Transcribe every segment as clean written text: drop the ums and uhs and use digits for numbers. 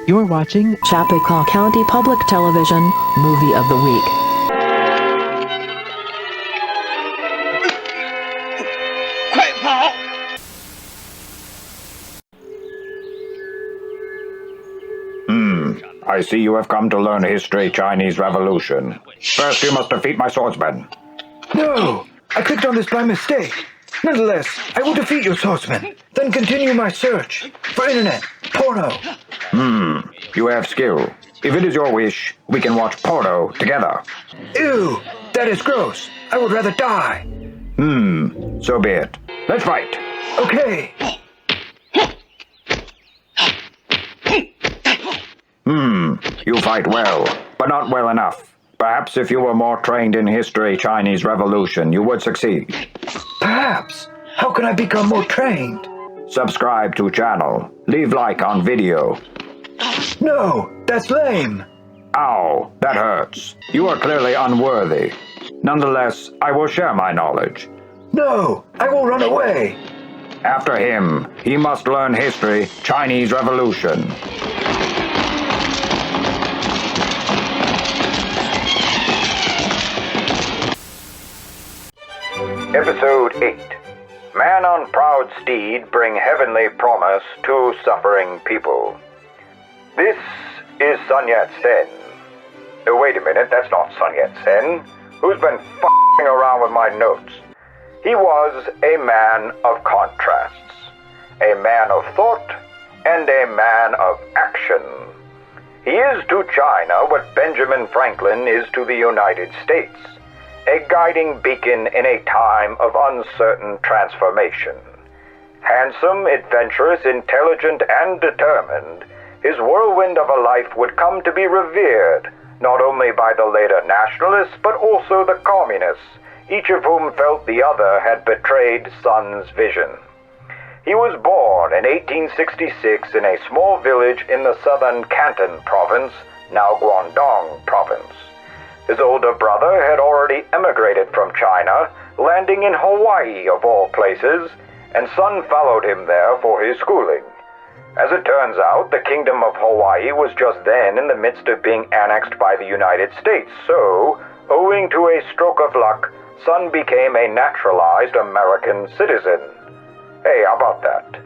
You're watching Chappaqua County Public Television Movie of the Week. I see you have come to learn history Chinese Revolution. First you must defeat my swordsman. No! I clicked on this by mistake. Nonetheless, I will defeat your swordsman, then continue my search for internet, porno. You have skill. If it is your wish, we can watch porno together. Ew! That is gross. I would rather die. So be it. Let's fight. Okay. You fight well, but not well enough. Perhaps if you were more trained in history Chinese Revolution, you would succeed. Perhaps. How can I become more trained? Subscribe to channel. Leave like on video. No, that's lame. Ow, that hurts. You are clearly unworthy. Nonetheless, I will share my knowledge. No, I will run away. After him, he must learn history Chinese Revolution. Episode 8. Man on Proud Steed bring heavenly promise to suffering people. This is Sun Yat-sen. No, wait a minute, that's not Sun Yat-sen. Who's been f***ing around with my notes? He was a man of contrasts. A man of thought and a man of action. He is to China what Benjamin Franklin is to the United States. A guiding beacon in a time of uncertain transformation. Handsome, adventurous, intelligent, and determined, his whirlwind of a life would come to be revered, not only by the later nationalists, but also the communists, each of whom felt the other had betrayed Sun's vision. He was born in 1866 in a small village in the southern Canton province, now Guangdong province. His older brother had already emigrated from China, landing in Hawaii of all places, and Sun followed him there for his schooling. As it turns out, the Kingdom of Hawaii was just then in the midst of being annexed by the United States, so, owing to a stroke of luck, Sun became a naturalized American citizen. Hey, how about that?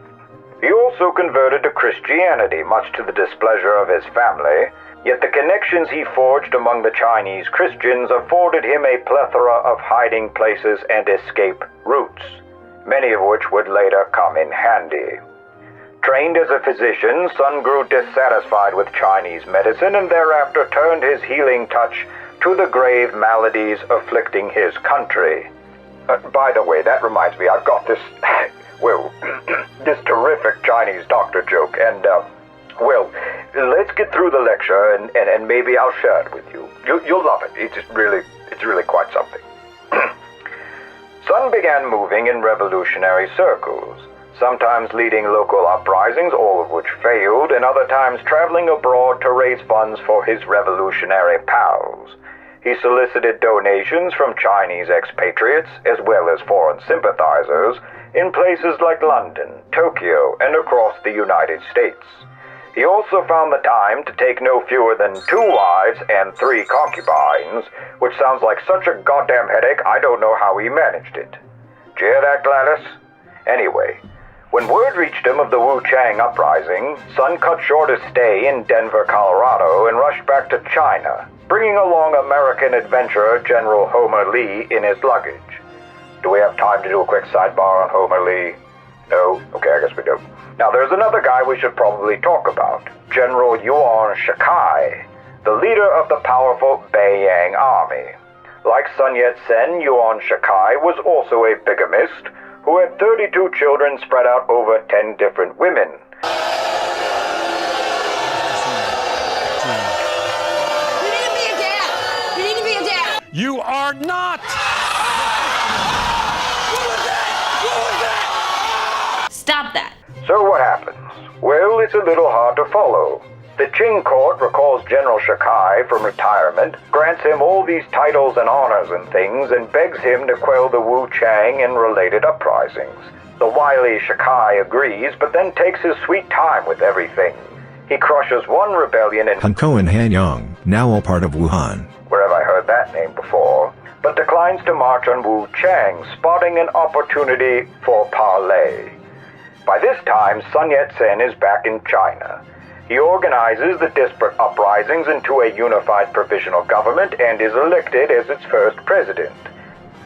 He also converted to Christianity, much to the displeasure of his family, yet the connections he forged among the Chinese Christians afforded him a plethora of hiding places and escape routes, many of which would later come in handy. Trained as a physician, Sun grew dissatisfied with Chinese medicine and thereafter turned his healing touch to the grave maladies afflicting his country. By the way, that reminds me, I've got this, this terrific Chinese doctor joke, and, let's get through the lecture and maybe I'll share it with you. You'll love it. It's really quite something. Sun began moving in revolutionary circles, sometimes leading local uprisings, all of which failed, and other times traveling abroad to raise funds for his revolutionary pals. He solicited donations from Chinese expatriates as well as foreign sympathizers in places like London, Tokyo, and across the United States. He also found the time to take no fewer than 2 wives and 3 concubines, which sounds like such a goddamn headache, I don't know how he managed it. Did you hear that, Gladys? Anyway, when word reached him of the Wuchang Uprising, Sun cut short his stay in Denver, Colorado, and rushed back to China, bringing along American adventurer General Homer Lee in his luggage. Do we have time to do a quick sidebar on Homer Lee? No? Okay, I guess we do. Now, there's another guy we should probably talk about, General Yuan-Shikai, the leader of the powerful Beiyang army. Like Sun Yat-sen, Yuan-Shikai was also a bigamist who had 32 children spread out over 10 different women. You need to be a dad! You need to be a dad! You are not! Stop that! So what happens? Well, it's a little hard to follow. The Qing court recalls General Shikai from retirement, grants him all these titles and honors and things, and begs him to quell the Wuchang and related uprisings. The wily Shikai agrees, but then takes his sweet time with everything. He crushes one rebellion in Hankou and Hanyang, now all part of Wuhan. where have I heard that name before, but declines to march on Wuchang, spotting an opportunity for parley. By this time, Sun Yat-sen is back in China. He organizes the disparate uprisings into a unified provisional government and is elected as its first president.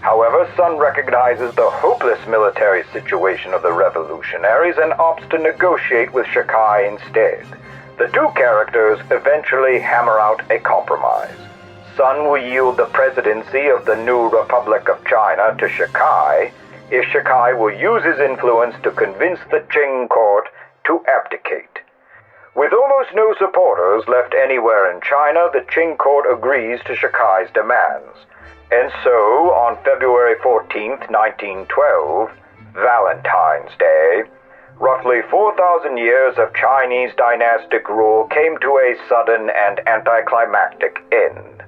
However, Sun recognizes the hopeless military situation of the revolutionaries and opts to negotiate with Shanghai instead. The two characters eventually hammer out a compromise. Sun will yield the presidency of the new Republic of China to Shanghai if Shanghai will use his influence to convince the Qing court to abdicate. With almost no supporters left anywhere in China, the Qing court agrees to Shanghai's demands. And so, on February 14th, 1912, Valentine's Day, roughly 4,000 years of Chinese dynastic rule came to a sudden and anticlimactic end.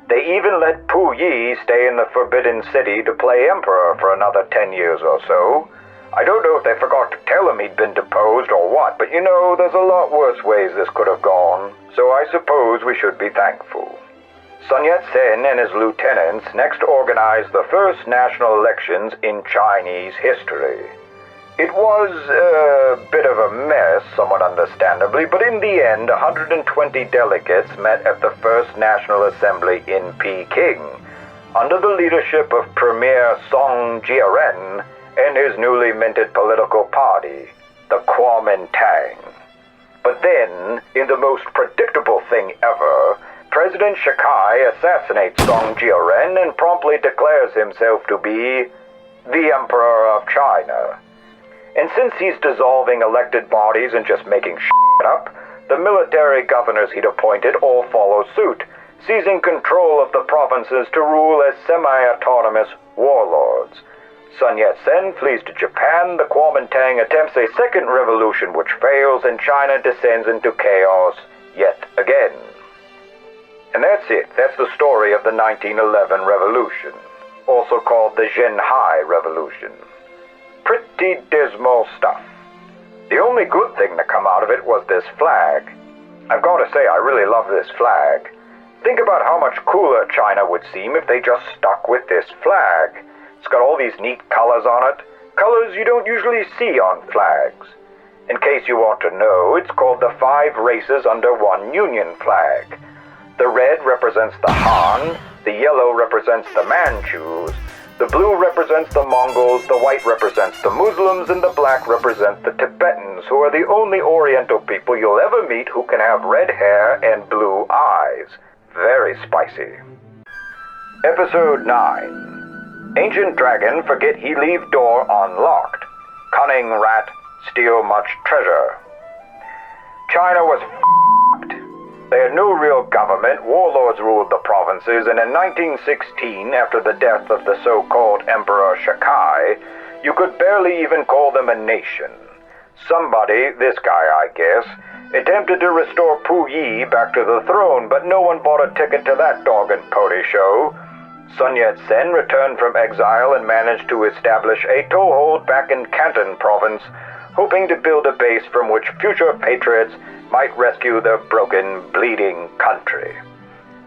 They even let Pu Yi stay in the Forbidden City to play emperor for another 10 years or so. I don't know if they forgot to tell him he'd been deposed or what, but you know, there's a lot worse ways this could have gone, so I suppose we should be thankful. Sun Yat-sen and his lieutenants next organized the first national elections in Chinese history. It was a bit of a mess, somewhat understandably, but in the end, 120 delegates met at the First National Assembly in Peking, under the leadership of Premier Song Jiaren and his newly minted political party, the Kuomintang. But then, in the most predictable thing ever, President Shanghai assassinates Song Jiaren and promptly declares himself to be the Emperor of China. And since he's dissolving elected bodies and just making shit up, the military governors he'd appointed all follow suit, seizing control of the provinces to rule as semi-autonomous warlords. Sun Yat-sen flees to Japan, the Kuomintang attempts a second revolution which fails, and China descends into chaos yet again. And that's it. That's the story of the 1911 revolution, also called the Xinhai Revolution. Pretty dismal stuff. The only good thing to come out of it was this flag. I've got to say, I really love this flag. Think about how much cooler China would seem if they just stuck with this flag. It's got all these neat colors on it, colors you don't usually see on flags. In case you want to know, it's called the 5 races under one union flag. The red represents the Han, the yellow represents the Manchus, the blue represents the Mongols, the white represents the Muslims, and the black represents the Tibetans, who are the only Oriental people you'll ever meet who can have red hair and blue eyes. Very spicy. Episode 9. Ancient dragon forget he leave door unlocked. Cunning rat steal much treasure. China was f***ed. They had no real government, warlords ruled the provinces, and in 1916, after the death of the so-called Emperor Shanghai, you could barely even call them a nation. Somebody, this guy I guess, attempted to restore Pu Yi back to the throne, but no one bought a ticket to that dog and pony show. Sun Yat-sen returned from exile and managed to establish a toehold back in Canton province, hoping to build a base from which future patriots might rescue their broken, bleeding country.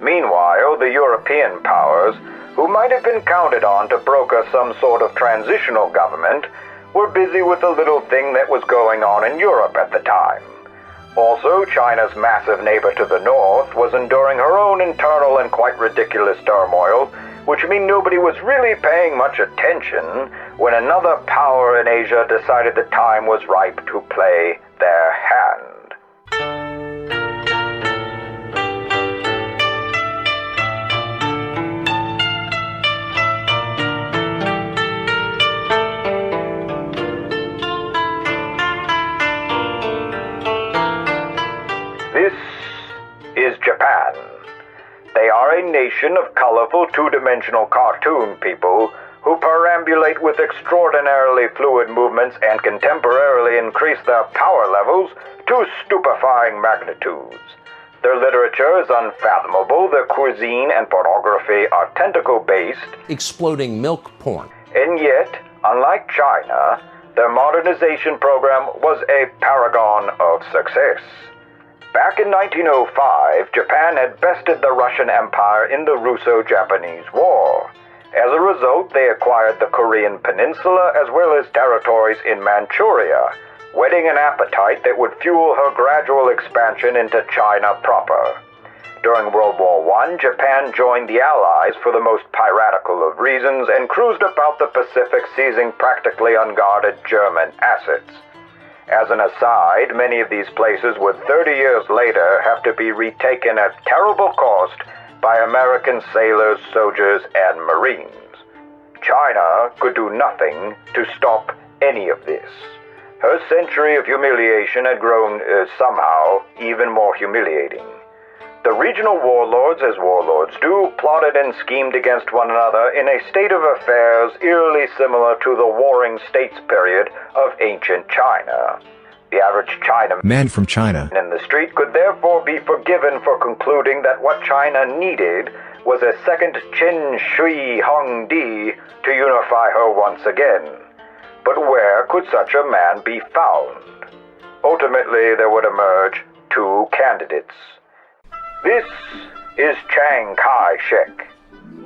Meanwhile, the European powers, who might have been counted on to broker some sort of transitional government, were busy with the little thing that was going on in Europe at the time. Also, China's massive neighbor to the north was enduring her own internal and quite ridiculous turmoil, which meant nobody was really paying much attention when another power in Asia decided the time was ripe to play their hand. This is Japan. They are a nation of colorful two-dimensional cartoon people who perambulate with extraordinarily fluid movements and contemporarily increase their power levels to stupefying magnitudes. Their literature is unfathomable, their cuisine and pornography are tentacle-based, exploding milk porn. And yet, unlike China, their modernization program was a paragon of success. Back in 1905, Japan had bested the Russian Empire in the Russo-Japanese War. As a result, they acquired the Korean Peninsula as well as territories in Manchuria, whetting an appetite that would fuel her gradual expansion into China proper. During World War I, Japan joined the Allies for the most piratical of reasons and cruised about the Pacific, seizing practically unguarded German assets. As an aside, many of these places would 30 years later have to be retaken at terrible cost by American sailors, soldiers, and Marines. China could do nothing to stop any of this. Her century of humiliation had grown somehow even more humiliating. The regional warlords, as warlords do, plotted and schemed against one another in a state of affairs eerily similar to the warring states period of ancient China. The average Man from China in the street could therefore be forgiven for concluding that what China needed was a second Qin Shi Huangdi to unify her once again. But where could such a man be found? Ultimately, there would emerge two candidates. This is Chiang Kai-shek.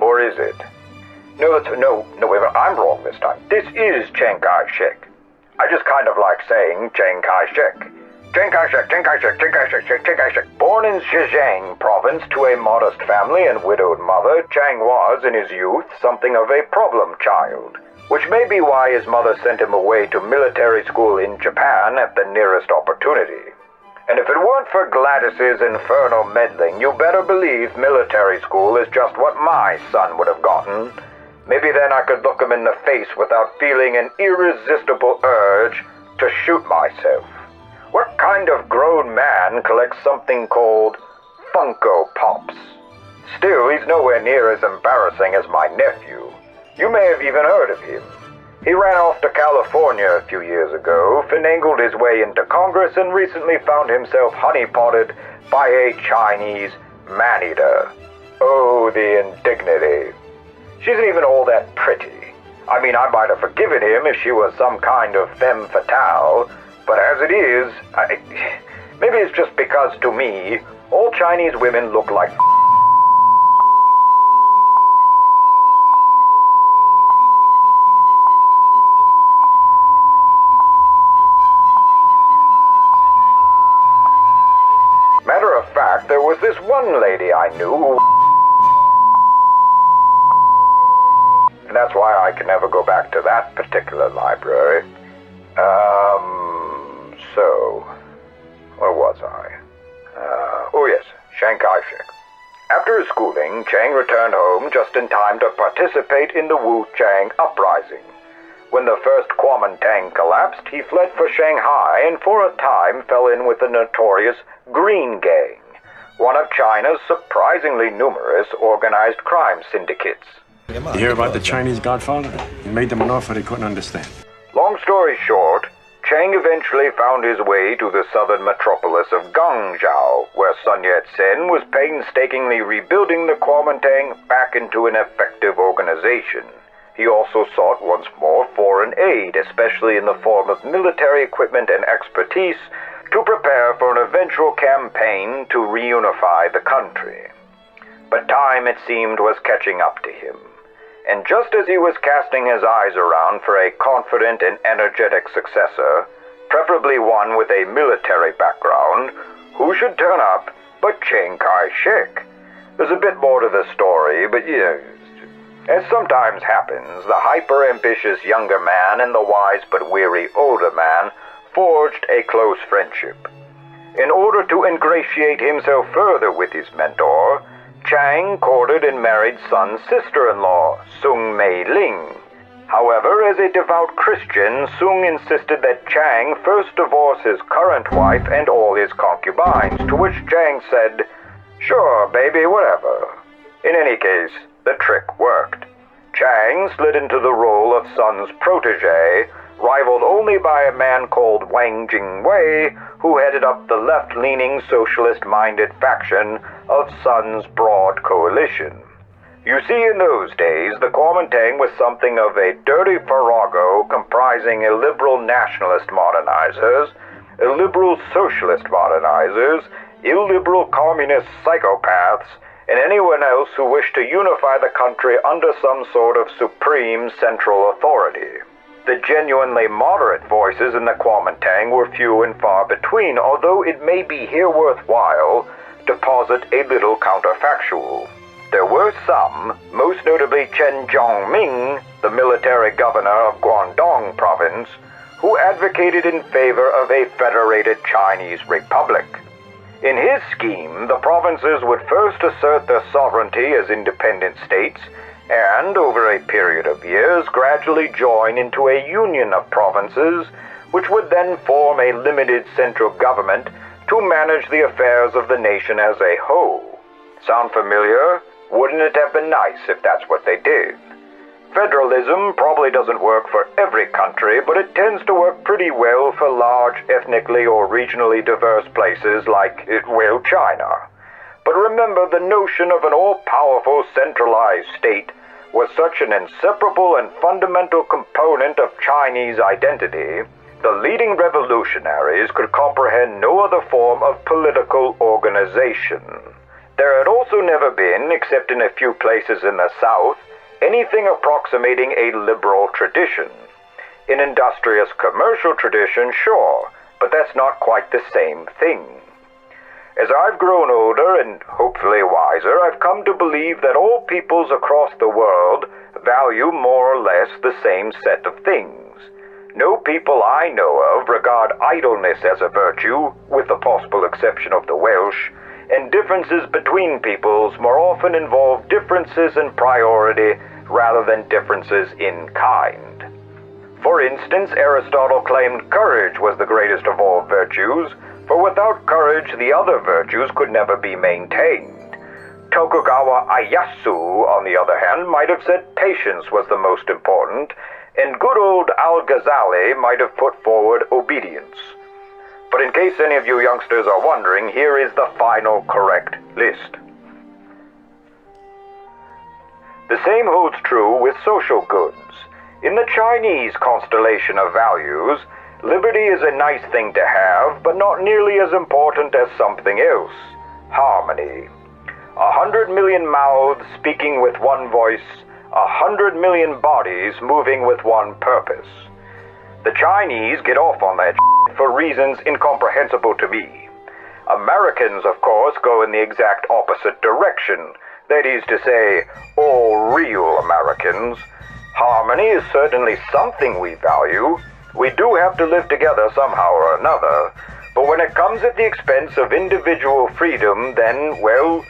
Or is it? No, I'm wrong this time. This is Chiang Kai-shek. I just kind of like saying Chiang Kai-shek. Chiang Kai-shek, Chiang Kai-shek, Chiang Kai-shek, Chiang Kai-shek. Born in Zedong province to a modest family and widowed mother, Chiang was, in his youth, something of a problem child, which may be why his mother sent him away to military school in Japan at the nearest opportunity. And if it weren't for Gladys's infernal meddling, you better believe military school is just what my son would have gotten. Maybe then I could look him in the face without feeling an irresistible urge to shoot myself. What kind of grown man collects something called Funko Pops? Still, he's nowhere near as embarrassing as my nephew. You may have even heard of him. He ran off to California a few years ago, finagled his way into Congress, and recently found himself honeypotted by a Chinese man-eater. Oh, the indignity. She isn't even all that pretty. I mean, I might have forgiven him if she was some kind of femme fatale, but as it is, maybe it's just because, to me, all Chinese women look like Matter of fact, there was this one lady I knew who... And that's why I can never go back to that particular library. So... Where was I? Oh yes, Chiang Kai-shek. After his schooling, Chiang returned home just in time to participate in the Wuchang Uprising. When the first Kuomintang collapsed, he fled for Shanghai and for a time fell in with the notorious Green Gang, one of China's surprisingly numerous organized crime syndicates. You hear about the Chinese Godfather? He made them an offer they couldn't understand. Long story short, Chiang eventually found his way to the southern metropolis of Guangzhou, where Sun Yat-sen was painstakingly rebuilding the Kuomintang back into an effective organization. He also sought once more foreign aid, especially in the form of military equipment and expertise, to prepare for an eventual campaign to reunify the country. But time, it seemed, was catching up to him. And just as he was casting his eyes around for a confident and energetic successor, preferably one with a military background, who should turn up but Chiang Kai-shek? There's a bit more to the story, but as sometimes happens, the hyper-ambitious younger man and the wise but weary older man forged a close friendship. In order to ingratiate himself further with his mentor, Chiang courted and married Sun's sister-in-law, Sung Mei-ling. However, as a devout Christian, Sung insisted that Chiang first divorce his current wife and all his concubines, to which Chiang said, "Sure, baby, whatever." In any case, the trick worked. Chiang slid into the role of Sun's protege, rivaled only by a man called Wang Jingwei, who headed up the left-leaning socialist-minded faction of Sun's broad coalition. You see, in those days, the Kuomintang was something of a dirty farrago comprising illiberal nationalist modernizers, illiberal socialist modernizers, illiberal communist psychopaths, and anyone else who wished to unify the country under some sort of supreme central authority. The genuinely moderate voices in the Kuomintang were few and far between, although it may be here worthwhile to posit a little counterfactual. There were some, most notably Chen Zhongming, the military governor of Guangdong province, who advocated in favor of a federated Chinese republic. In his scheme, the provinces would first assert their sovereignty as independent states, and over a period of years gradually join into a union of provinces, which would then form a limited central government to manage the affairs of the nation as a whole. Sound familiar? Wouldn't it have been nice if that's what they did? Federalism probably doesn't work for every country, but it tends to work pretty well for large ethnically or regionally diverse places like, China. But remember, the notion of an all-powerful centralized state was such an inseparable and fundamental component of Chinese identity, the leading revolutionaries could comprehend no other form of political organization. There had also never been, except in a few places in the south, anything approximating a liberal tradition. An industrious commercial tradition, sure, but that's not quite the same thing. As I've grown older and hopefully wiser, I've come to believe that all peoples across the world value more or less the same set of things. No people I know of regard idleness as a virtue, with the possible exception of the Welsh, and differences between peoples more often involve differences in priority rather than differences in kind. For instance, Aristotle claimed courage was the greatest of all virtues, for without courage the other virtues could never be maintained. Tokugawa Ieyasu, on the other hand, might have said patience was the most important, and good old Al-Ghazali might have put forward obedience. But in case any of you youngsters are wondering, here is the final correct list. The same holds true with social goods. In the Chinese constellation of values, liberty is a nice thing to have, but not nearly as important as something else: harmony. 100 million mouths speaking with one voice, 100 million bodies moving with one purpose. The Chinese get off on that for reasons incomprehensible to me. Americans, of course, go in the exact opposite direction. That is to say, all real Americans. Harmony is certainly something we value. We do have to live together somehow or another. But when it comes at the expense of individual freedom, then, well,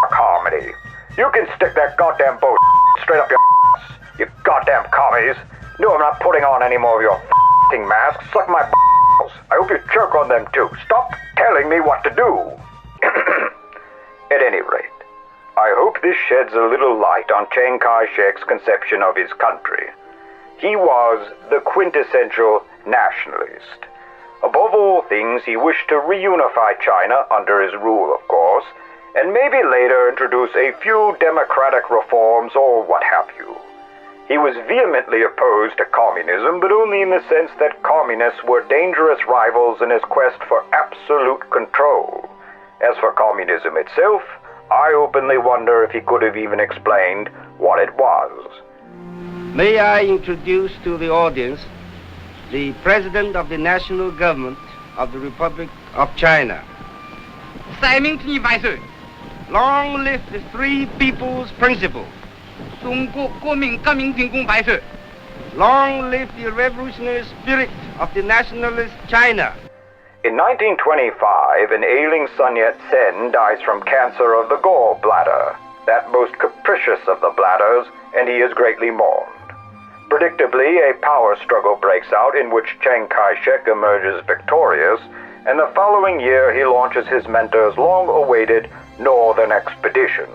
harmony. You can stick that goddamn bullshit straight up your ass, you goddamn commies. No, I'm not putting on any more of your f***ing masks. Suck my balls. I hope you jerk on them too. Stop telling me what to do. At any rate, I hope this sheds a little light on Chiang Kai-shek's conception of his country. He was the quintessential nationalist. Above all things, he wished to reunify China under his rule, of course, and maybe later introduce a few democratic reforms or what have you. He was vehemently opposed to communism, but only in the sense that communists were dangerous rivals in his quest for absolute control. As for communism itself, I openly wonder if he could have even explained what it was. May I introduce to the audience the President of the National Government of the Republic of China. Long live the Three People's Principle. Long live the revolutionary spirit of the nationalist China. In 1925, an ailing son Yat-sen dies from cancer of the gallbladder, that most capricious of the bladders, and he is greatly mourned. Predictably, a power struggle breaks out in which Chiang Kai-shek emerges victorious, and the following year he launches his mentor's long-awaited northern expedition.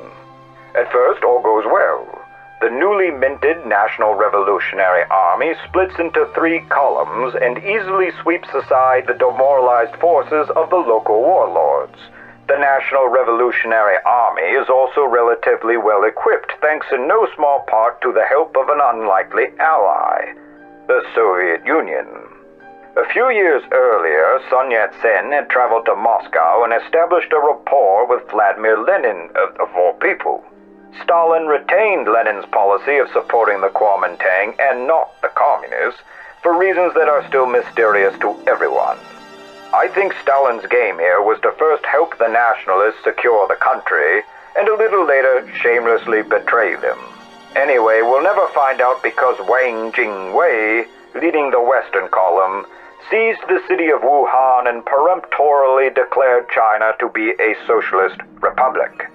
At first, all goes well. The newly minted National Revolutionary Army splits into 3 columns and easily sweeps aside the demoralized forces of the local warlords. The National Revolutionary Army is also relatively well equipped, thanks in no small part to the help of an unlikely ally, the Soviet Union. A few years earlier, Sun Yat-sen had traveled to Moscow and established a rapport with Vladimir Lenin, of all people. Stalin retained Lenin's policy of supporting the Kuomintang and not the communists, for reasons that are still mysterious to everyone. I think Stalin's game here was to first help the nationalists secure the country, and a little later shamelessly betray them. Anyway, we'll never find out because Wang Jingwei, leading the Western column, seized the city of Wuhan and peremptorily declared China to be a socialist republic.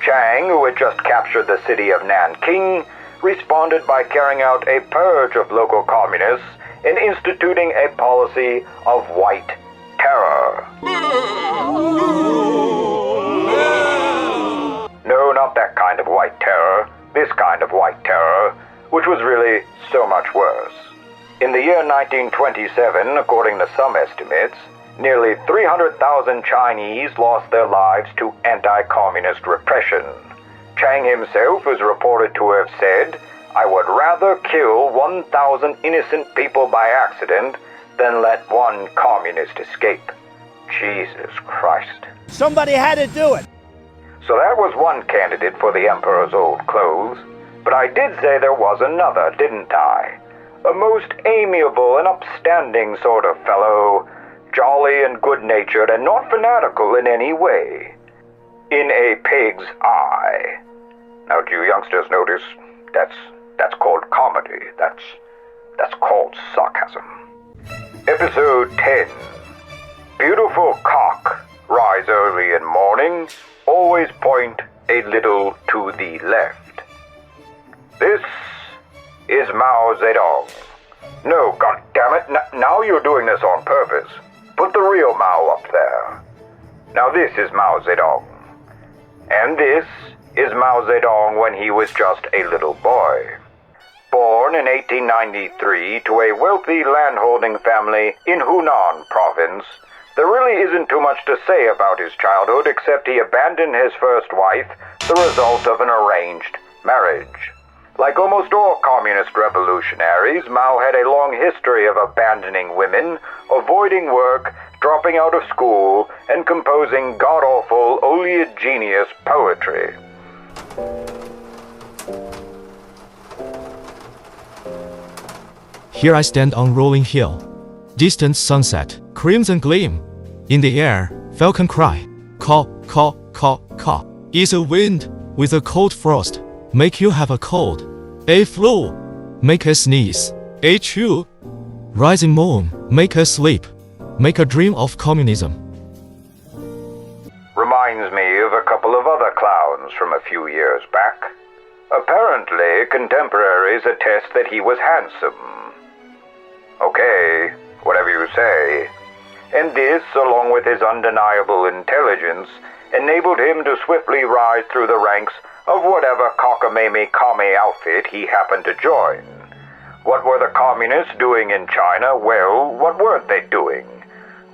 Chiang, who had just captured the city of Nanking, responded by carrying out a purge of local communists and instituting a policy of white terror. No, not that kind of white terror, this kind of white terror, which was really so much worse. In the year 1927, according to some estimates, nearly 300,000 Chinese lost their lives to anti-communist repression. Chiang himself is reported to have said, "I would rather kill 1,000 innocent people by accident than let one communist escape." Jesus Christ. Somebody had to do it. So that was one candidate for the Emperor's old clothes. But I did say there was another, didn't I? A most amiable and upstanding sort of fellow, jolly and good-natured and not fanatical in any way. In a pig's eye. Now, do you youngsters notice? That's called comedy. That's called sarcasm. Episode 10. Beautiful cock, rise early in morning, always point a little to the left. This is Mao Zedong. No, goddammit, now you're doing this on purpose. Put the real Mao up there. Now this is Mao Zedong. And this is Mao Zedong when he was just a little boy. Born in 1893 to a wealthy landholding family in Hunan province, there really isn't too much to say about his childhood except he abandoned his first wife, the result of an arranged marriage. Like almost all communist revolutionaries, Mao had a long history of abandoning women, avoiding work, dropping out of school, and composing god-awful, oleaginous poetry. Here I stand on rolling hill. Distant sunset, crimson gleam. In the air, falcon cry. Caw, caw, caw, caw. Is a wind with a cold frost. Make you have a cold. A flu, make a sneeze. A chew, rising moon, make a sleep. Make a dream of communism. Reminds me of a couple of other clowns from a few years back. Apparently, contemporaries attest that he was handsome. Okay, whatever you say. And this, along with his undeniable intelligence, enabled him to swiftly rise through the ranks of whatever cockamamie commie outfit he happened to join. What were the communists doing in China? Well, what weren't they doing?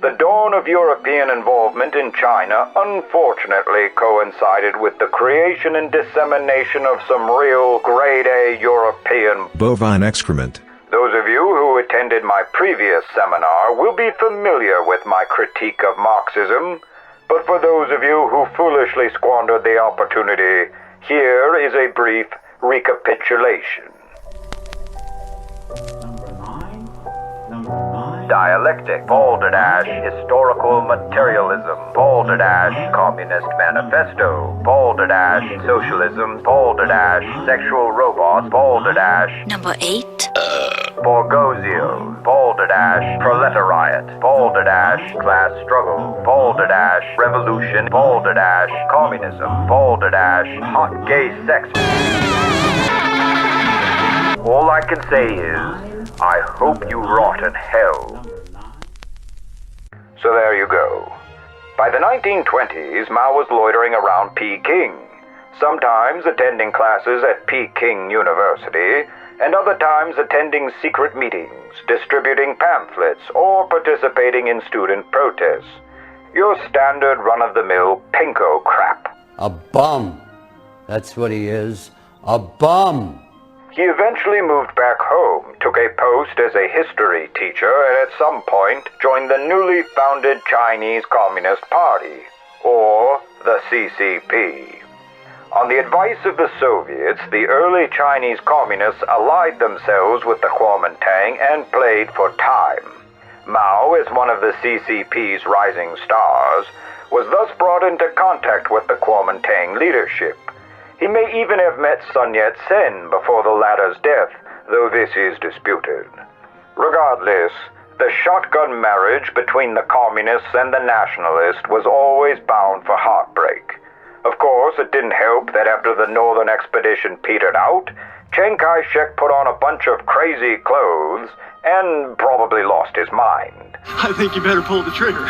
The dawn of European involvement in China unfortunately coincided with the creation and dissemination of some real grade-A European bovine excrement. Those of you who attended my previous seminar will be familiar with my critique of Marxism, but for those of you who foolishly squandered the opportunity, here is a brief recapitulation. Dialectic, balderdash, historical materialism, balderdash, communist manifesto, balderdash, socialism, balderdash, sexual robots, balderdash. Number 8. Borgosio, balderdash, proletariat, balderdash, class struggle, balderdash, revolution, balderdash, communism, balderdash, hot gay sex. All I can say is, I hope you rot in hell. So there you go. By the 1920s, Mao was loitering around Peking, sometimes attending classes at Peking University, and other times attending secret meetings, distributing pamphlets, or participating in student protests. Your standard run-of-the-mill pinko crap. A bum. That's what he is. A bum. He eventually moved back home, took a post as a history teacher, and at some point joined the newly founded Chinese Communist Party, or the CCP. On the advice of the Soviets, the early Chinese communists allied themselves with the Kuomintang and played for time. Mao, as one of the CCP's rising stars, was thus brought into contact with the Kuomintang leadership. He may even have met Sun Yat-sen before the latter's death, though this is disputed. Regardless, the shotgun marriage between the communists and the nationalists was always bound for heartbreak. Of course, it didn't help that after the northern expedition petered out, Chiang Kai-shek put on a bunch of crazy clothes and probably lost his mind. I think you better pull the trigger.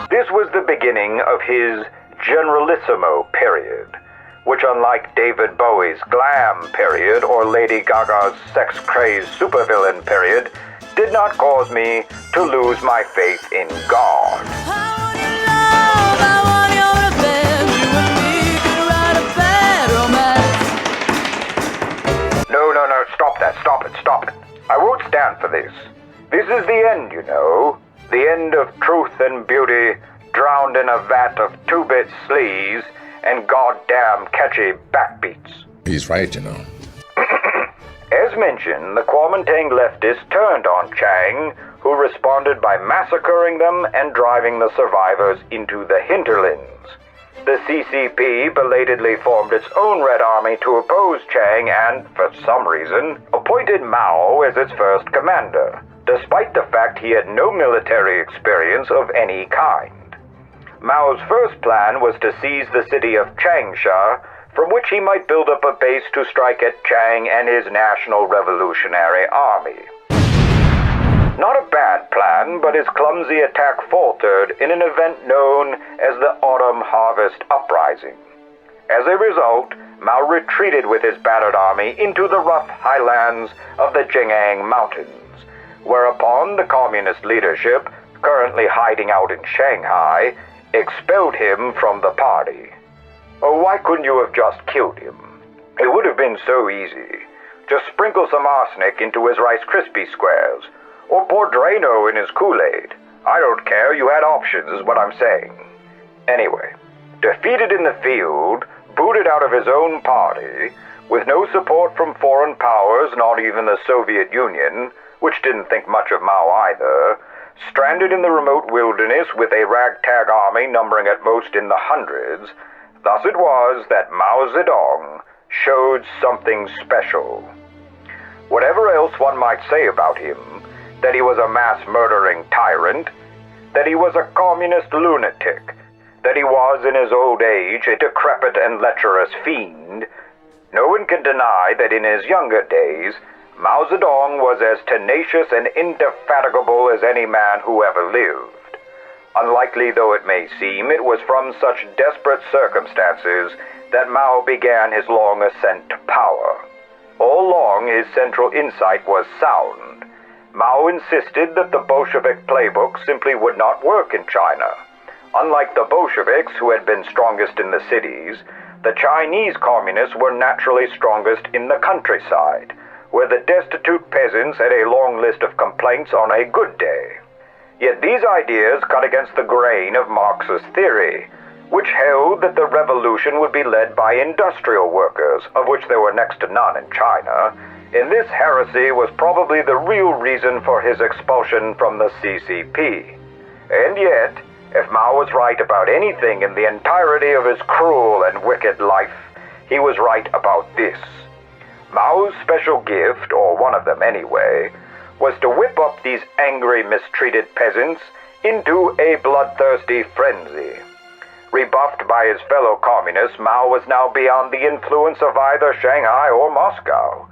This was the beginning of his Generalissimo period, which, unlike David Bowie's glam period or Lady Gaga's sex-crazed supervillain period, did not cause me to lose my faith in God. No, stop it. I won't stand for this. This is the end, you know. The end of truth and beauty, drowned in a vat of two-bit sleaze and goddamn catchy backbeats. He's right, you know. As mentioned, the Kuomintang leftists turned on Chiang, who responded by massacring them and driving the survivors into the hinterlands. The CCP belatedly formed its own Red Army to oppose Chiang and, for some reason, appointed Mao as its first commander, despite the fact he had no military experience of any kind. Mao's first plan was to seize the city of Changsha, from which he might build up a base to strike at Chiang and his National Revolutionary Army. Not a bad plan, but his clumsy attack faltered in an event known as the Autumn Harvest Uprising. As a result, Mao retreated with his battered army into the rough highlands of the Xinhai Mountains, whereupon the communist leadership, currently hiding out in Shanghai, expelled him from the party. Oh, why couldn't you have just killed him? It would have been so easy. Just sprinkle some arsenic into his Rice Krispie squares, or pour Drano in his Kool-Aid. I don't care, you had options is what I'm saying. Anyway, defeated in the field, booted out of his own party, with no support from foreign powers, not even the Soviet Union, which didn't think much of Mao either, stranded in the remote wilderness with a ragtag army numbering at most in the hundreds, thus it was that Mao Zedong showed something special. Whatever else one might say about him, that he was a mass-murdering tyrant, that he was a communist lunatic, that he was in his old age a decrepit and lecherous fiend, no one can deny that in his younger days, Mao Zedong was as tenacious and indefatigable as any man who ever lived. Unlikely though it may seem, it was from such desperate circumstances that Mao began his long ascent to power. All along, his central insight was sound. Mao insisted that the Bolshevik playbook simply would not work in China. Unlike the Bolsheviks, who had been strongest in the cities, the Chinese communists were naturally strongest in the countryside, where the destitute peasants had a long list of complaints on a good day. Yet these ideas cut against the grain of Marxist theory, which held that the revolution would be led by industrial workers, of which there were next to none in China, and this heresy was probably the real reason for his expulsion from the CCP. And yet, if Mao was right about anything in the entirety of his cruel and wicked life, he was right about this. Mao's special gift, or one of them anyway, was to whip up these angry, mistreated peasants into a bloodthirsty frenzy. Rebuffed by his fellow communists, Mao was now beyond the influence of either Shanghai or Moscow.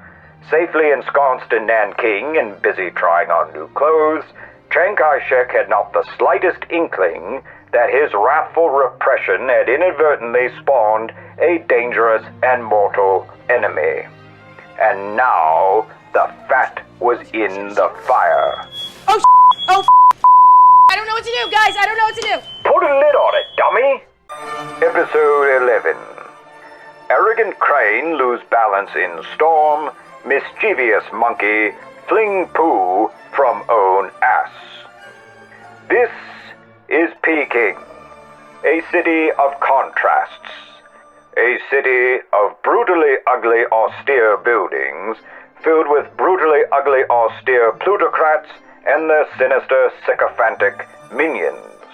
Safely ensconced in Nanking and busy trying on new clothes, Chiang Kai-shek had not the slightest inkling that his wrathful repression had inadvertently spawned a dangerous and mortal enemy. And now, the fat was in the fire. Oh, I don't know what to do, guys. I don't know what to do. Put a lid on it, dummy! Episode 11. Arrogant crane lose balance in storm, mischievous monkey fling poo from own ass. This is Peking, a city of contrasts, a city of brutally ugly austere buildings filled with brutally ugly austere plutocrats and their sinister sycophantic minions.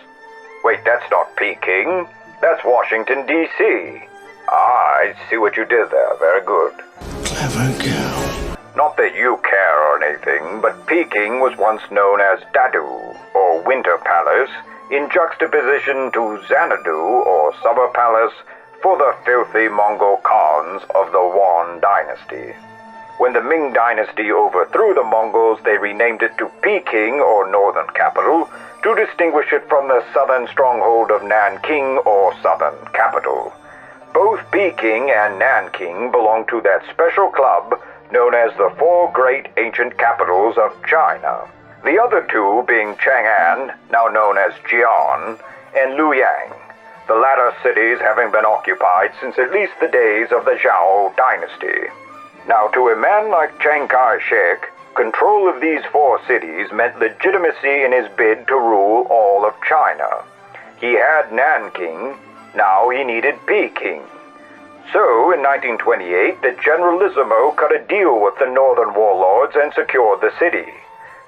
Wait, that's not Peking, that's Washington, D.C. Ah, I see what you did there, very good. Clever girl. Not that you care or anything, but Peking was once known as Dadu, or Winter Palace, in juxtaposition to Xanadu, or Summer Palace, for the filthy Mongol Khans of the Yuan dynasty. When the Ming dynasty overthrew the Mongols, they renamed it to Peking, or Northern Capital, to distinguish it from the southern stronghold of Nanking, or Southern Capital. Both Peking and Nanking belong to that special club known as the Four Great Ancient Capitals of China. The other two being Chang'an, now known as Jian, and Luoyang, the latter cities having been occupied since at least the days of the Zhao dynasty. Now, to a man like Chiang Kai-shek, control of these four cities meant legitimacy in his bid to rule all of China. He had Nanking, now he needed Peking. So, in 1928, the Generalissimo cut a deal with the northern warlords and secured the city.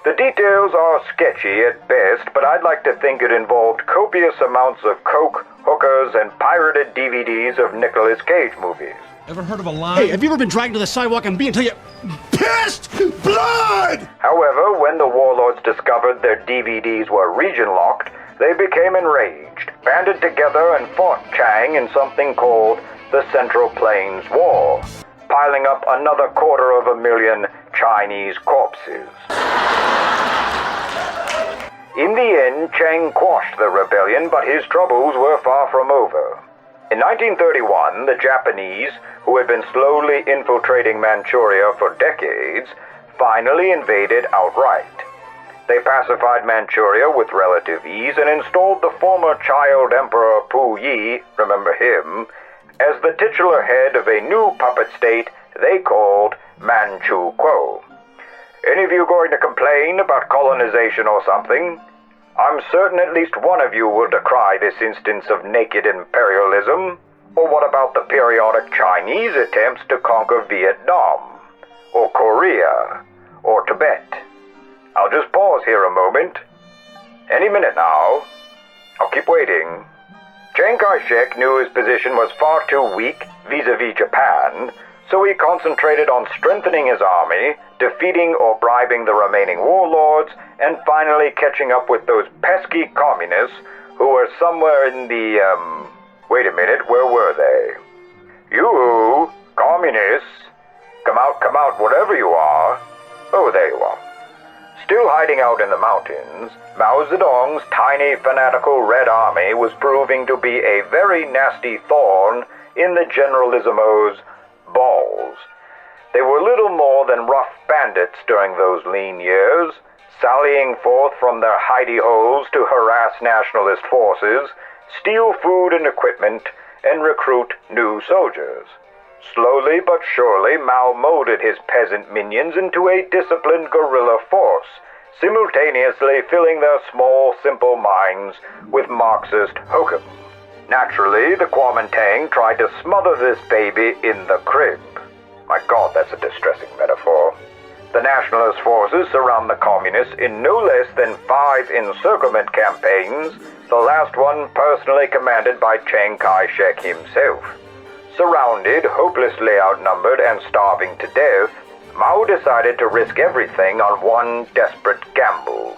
The details are sketchy at best, but I'd like to think it involved copious amounts of coke, hookers, and pirated DVDs of Nicolas Cage movies. Ever heard of a line? Hey, have you ever been dragged to the sidewalk and beat until you pissed blood? However, when the warlords discovered their DVDs were region-locked, they became enraged, banded together, and fought Chiang in something called the Central Plains War, piling up another 250,000 Chinese corpses. In the end, Chiang quashed the rebellion, but his troubles were far from over. In 1931, the Japanese, who had been slowly infiltrating Manchuria for decades, finally invaded outright. They pacified Manchuria with relative ease and installed the former child emperor Puyi, remember him, as the titular head of a new puppet state they called Manchukuo. Any of you going to complain about colonization or something? I'm certain at least one of you will decry this instance of naked imperialism. Or what about the periodic Chinese attempts to conquer Vietnam, or Korea, or Tibet? I'll just pause here a moment. Any minute now. I'll keep waiting. Chiang Kai-shek knew his position was far too weak vis-a-vis Japan, so he concentrated on strengthening his army, defeating or bribing the remaining warlords, and finally catching up with those pesky communists who were somewhere in the, wait a minute, where were they? You, communists, come out, whatever you are. Oh, there you are. Still hiding out in the mountains, Mao Zedong's tiny fanatical Red Army was proving to be a very nasty thorn in the Generalissimo's balls. They were little more than rough bandits during those lean years, sallying forth from their hidey holes to harass nationalist forces, steal food and equipment, and recruit new soldiers. Slowly but surely, Mao molded his peasant minions into a disciplined guerrilla force, simultaneously filling their small, simple minds with Marxist hokum. Naturally, the Kuomintang tried to smother this baby in the crib. My God, that's a distressing metaphor. The nationalist forces surround the communists in no less than 5 encirclement campaigns, the last one personally commanded by Chiang Kai-shek himself. Surrounded, hopelessly outnumbered, and starving to death, Mao decided to risk everything on one desperate gamble.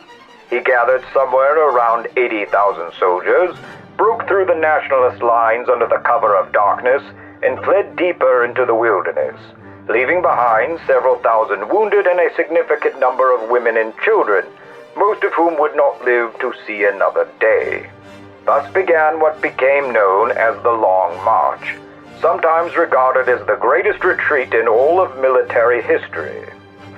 He gathered somewhere around 80,000 soldiers, broke through the nationalist lines under the cover of darkness, and fled deeper into the wilderness, leaving behind several thousand wounded and a significant number of women and children, most of whom would not live to see another day. Thus began what became known as the Long March, sometimes regarded as the greatest retreat in all of military history.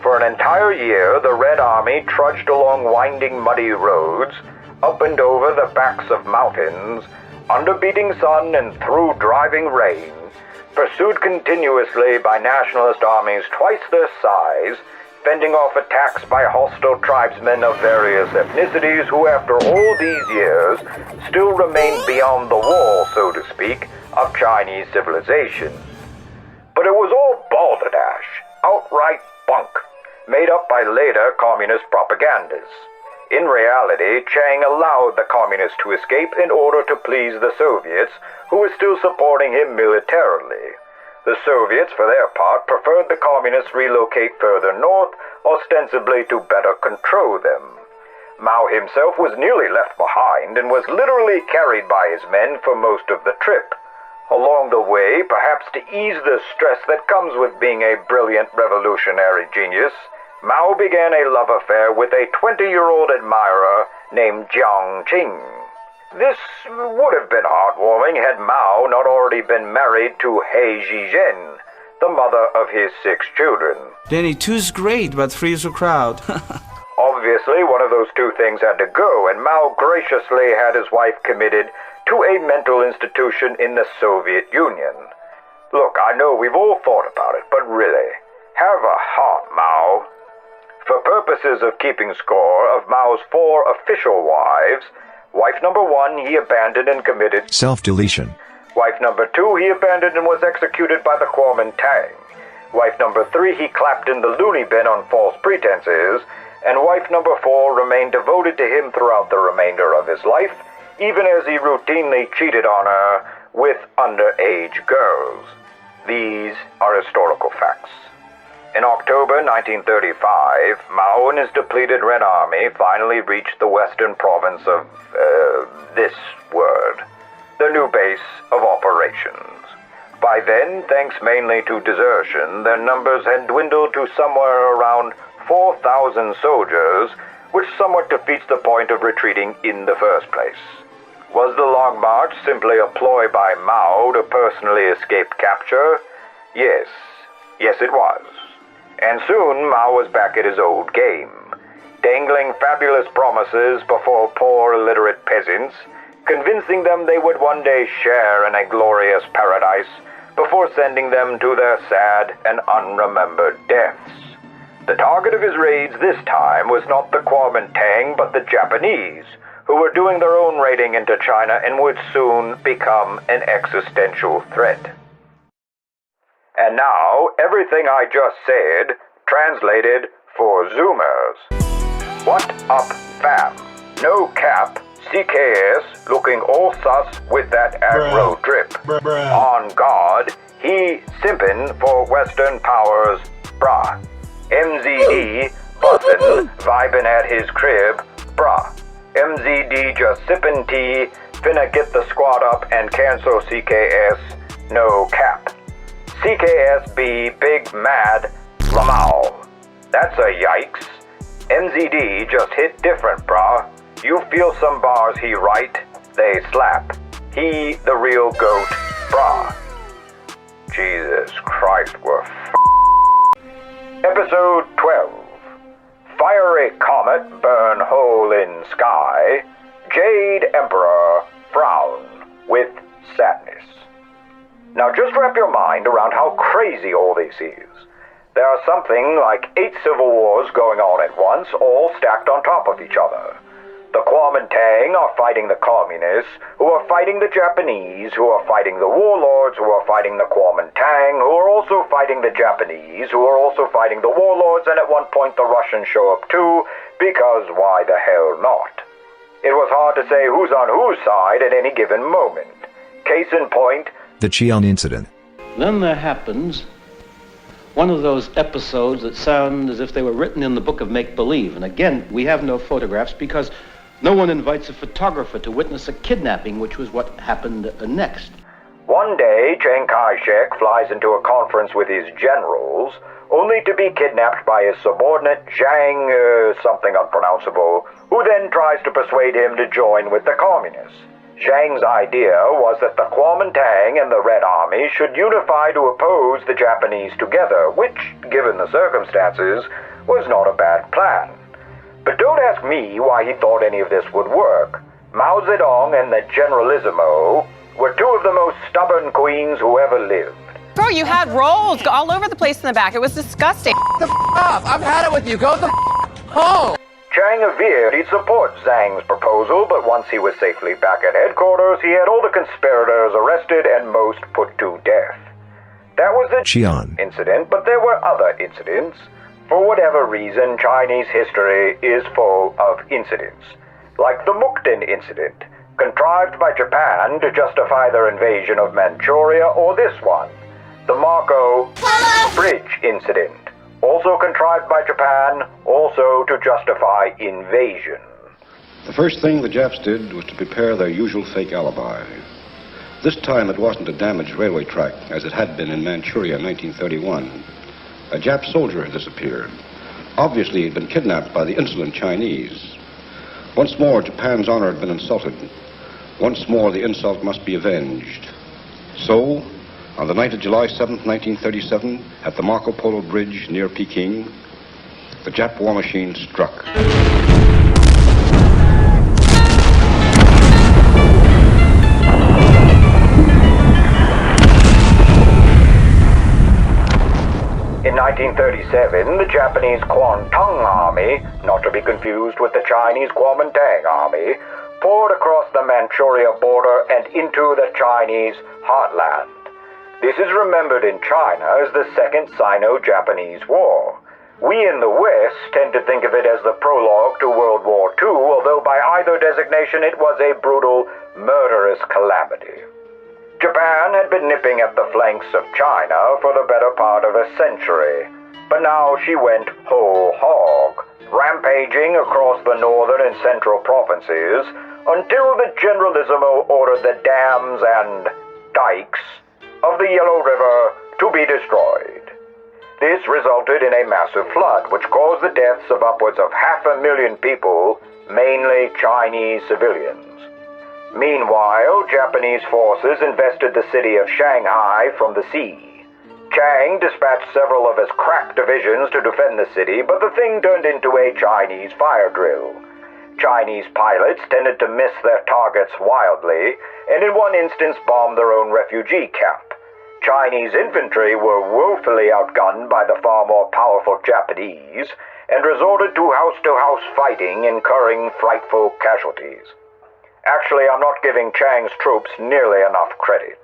For an entire year, the Red Army trudged along winding muddy roads, up and over the backs of mountains, under beating sun and through driving rain, pursued continuously by nationalist armies twice their size, fending off attacks by hostile tribesmen of various ethnicities who, after all these years, still remained beyond the wall, so to speak, of Chinese civilization. But it was all balderdash, outright bunk, made up by later communist propagandists. In reality, Chiang allowed the communists to escape in order to please the Soviets, who were still supporting him militarily. The Soviets, for their part, preferred the communists relocate further north, ostensibly to better control them. Mao himself was nearly left behind and was literally carried by his men for most of the trip. Along the way, perhaps to ease the stress that comes with being a brilliant revolutionary genius, Mao began a love affair with a 20-year-old admirer named Jiang Qing. This would have been heartwarming had Mao not already been married to He Zhizhen, the mother of his 6 children. Danny, 2's great, but 3's a crowd. Obviously, one of those 2 things had to go, and Mao graciously had his wife committed to a mental institution in the Soviet Union. Look, I know we've all thought about it, but really, have a heart, Mao. For purposes of keeping score of Mao's 4 official wives, wife number 1 he abandoned and committed self-deletion. Wife number 2 he abandoned and was executed by the Kuomintang. Wife number 3 he clapped in the loony bin on false pretenses. And wife number 4 remained devoted to him throughout the remainder of his life, even as he routinely cheated on her with underage girls. These are historical facts. In October 1935, Mao and his depleted Red Army finally reached the western province of, this word, the new base of operations. By then, thanks mainly to desertion, their numbers had dwindled to somewhere around 4,000 soldiers, which somewhat defeats the point of retreating in the first place. Was the Long March simply a ploy by Mao to personally escape capture? Yes. Yes, it was. And soon Mao was back at his old game, dangling fabulous promises before poor illiterate peasants, convincing them they would one day share in a glorious paradise before sending them to their sad and unremembered deaths. The target of his raids this time was not the Kuomintang, but the Japanese, who were doing their own raiding into China and would soon become an existential threat. And now, everything I just said, translated for Zoomers. What up, fam? No cap, CKS, looking all sus with that aggro drip. On guard, he simpin' for Western powers, brah. MZD, bussin', vibin' at his crib, brah. MZD just sippin' tea, finna get the squad up and cancel CKS, no cap. CKS be big mad, Lamau. That's a yikes. MZD just hit different, brah. You feel some bars he write, they slap. He the real goat, brah. Jesus Christ, we're Episode 12. Fiery comet burn hole in sky. Jade Emperor frown with sadness. Now just wrap your mind around how crazy all this is. There are something like 8 civil wars going on at once, all stacked on top of each other. The Kuomintang are fighting the communists, who are fighting the Japanese, who are fighting the Warlords, who are fighting the Kuomintang, who are also fighting the Japanese, who are also fighting the Warlords, and at one point the Russians show up too, because why the hell not? It was hard to say who's on whose side at any given moment. Case in point, the Chiang incident. Then there happens one of those episodes that sound as if they were written in the book of make-believe. And again, we have no photographs because no one invites a photographer to witness a kidnapping, which was what happened next. One day, Chiang Kai-shek flies into a conference with his generals, only to be kidnapped by his subordinate Zhang, something unpronounceable, who then tries to persuade him to join with the communists. Zhang's idea was that the Kuomintang and the Red Army should unify to oppose the Japanese together, which, given the circumstances, was not a bad plan. But don't ask me why he thought any of this would work. Mao Zedong and the Generalissimo were 2 of the most stubborn queens who ever lived. before. You had rolls all over the place in the back. It was disgusting. The up! I've had it with you. Go the home. Chiang averred he'd support Zhang's proposal, but once he was safely back at headquarters, he had all the conspirators arrested and most put to death. That was the Chiang incident, but there were other incidents. For whatever reason, Chinese history is full of incidents. Like the Mukden incident, contrived by Japan to justify their invasion of Manchuria, or this one, the Marco Bridge incident, also contrived by Japan, also to justify invasion. The first thing the Japs did was to prepare their usual fake alibi. This time it wasn't a damaged railway track, as it had been in Manchuria in 1931. A Jap soldier had disappeared. Obviously, he'd been kidnapped by the insolent Chinese. Once more, Japan's honor had been insulted. Once more, the insult must be avenged. So, on the night of July 7th, 1937, at the Marco Polo Bridge near Peking, the Jap war machine struck. In 1937, the Japanese Kuomintang army, not to be confused with the Chinese Kuomintang army, poured across the Manchuria border and into the Chinese heartland. This is remembered in China as the Second Sino-Japanese War. We in the West tend to think of it as the prologue to World War II, although by either designation it was a brutal, murderous calamity. Japan had been nipping at the flanks of China for the better part of a century, but now she went whole hog, rampaging across the northern and central provinces until the Generalissimo ordered the dams and dikes of the Yellow River to be destroyed. This resulted in a massive flood which caused the deaths of upwards of 500,000 people, mainly Chinese civilians. Meanwhile, Japanese forces invested the city of Shanghai from the sea. Chiang dispatched several of his crack divisions to defend the city, but the thing turned into a Chinese fire drill. Chinese pilots tended to miss their targets wildly, and in one instance bombed their own refugee camp. Chinese infantry were woefully outgunned by the far more powerful Japanese, and resorted to house-to-house fighting, incurring frightful casualties. Actually, I'm not giving Chiang's troops nearly enough credit.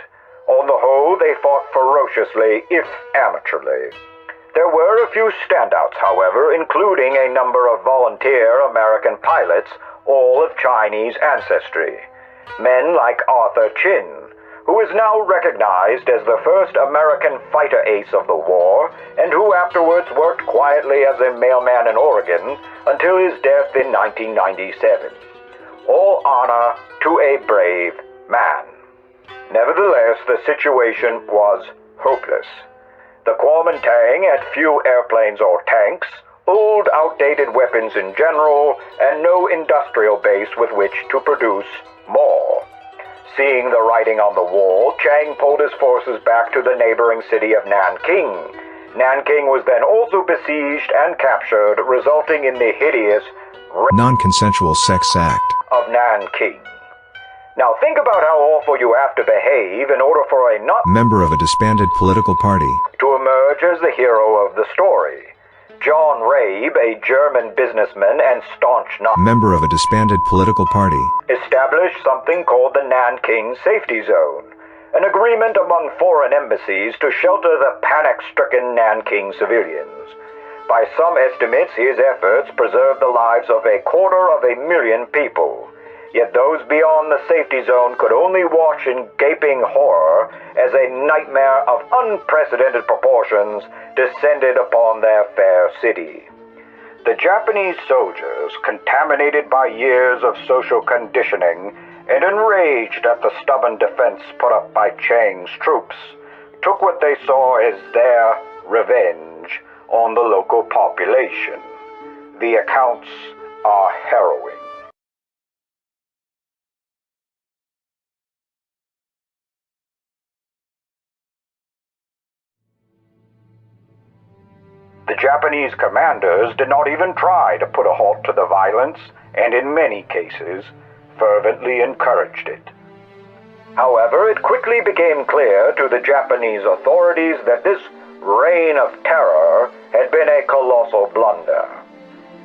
On the whole, they fought ferociously, if amateurly. There were a few standouts, however, including a number of volunteer American pilots, all of Chinese ancestry. Men like Arthur Chin, who is now recognized as the first American fighter ace of the war, and who afterwards worked quietly as a mailman in Oregon until his death in 1997. All honor to a brave man. Nevertheless, the situation was hopeless. The Kuomintang had few airplanes or tanks, old, outdated weapons in general, and no industrial base with which to produce more. Seeing the writing on the wall, Chiang pulled his forces back to the neighboring city of Nanking. Nanking was then also besieged and captured, resulting in the hideous non-consensual sex act of Nanking. Now think about how awful you have to behave in order for a not member of a disbanded political party to emerge as the hero of the story. John Rabe, a German businessman and staunch member of a disbanded political party, established something called the Nanking Safety Zone, an agreement among foreign embassies to shelter the panic-stricken Nanking civilians. By some estimates, his efforts preserved the lives of 250,000 people. Yet those beyond the safety zone could only watch in gaping horror as a nightmare of unprecedented proportions descended upon their fair city. The Japanese soldiers, contaminated by years of social conditioning and enraged at the stubborn defense put up by Chiang's troops, took what they saw as their revenge on the local population. The accounts are harrowing. The Japanese commanders did not even try to put a halt to the violence, and in many cases, fervently encouraged it. However, it quickly became clear to the Japanese authorities that this reign of terror had been a colossal blunder.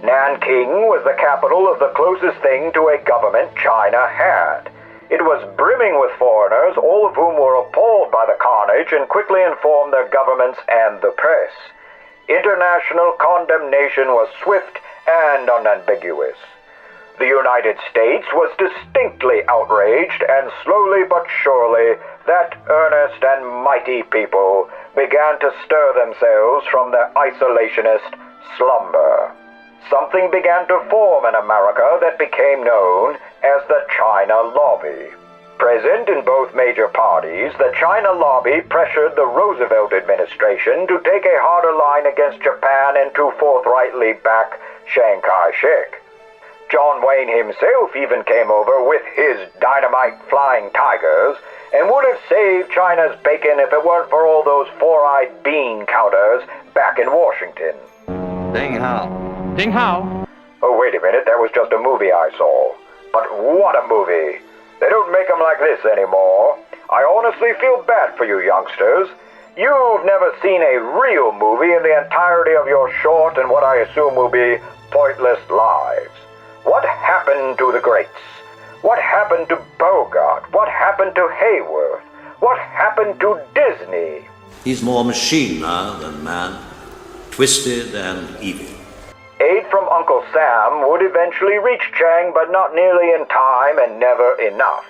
Nanking was the capital of the closest thing to a government China had. It was brimming with foreigners, all of whom were appalled by the carnage and quickly informed their governments and the press. International condemnation was swift and unambiguous. The United States was distinctly outraged, and slowly but surely that earnest and mighty people began to stir themselves from their isolationist slumber. Something began to form in America that became known as the China Lobby. Present in both major parties, the China Lobby pressured the Roosevelt administration to take a harder line against Japan and to forthrightly back Chiang Kai-shek. John Wayne himself even came over with his dynamite flying tigers and would have saved China's bacon if it weren't for all those four-eyed bean counters back in Washington. Ding Hao. Ding Hao? Oh, wait a minute, that was just a movie I saw. But what a movie! They don't make them like this anymore. I honestly feel bad for you youngsters. You've never seen a real movie in the entirety of your short and what I assume will be pointless lives. What happened to the greats? What happened to Bogart? What happened to Hayworth? What happened to Disney? He's more machine now than man, twisted and evil. Aid from Uncle Sam would eventually reach Chiang, but not nearly in time and never enough.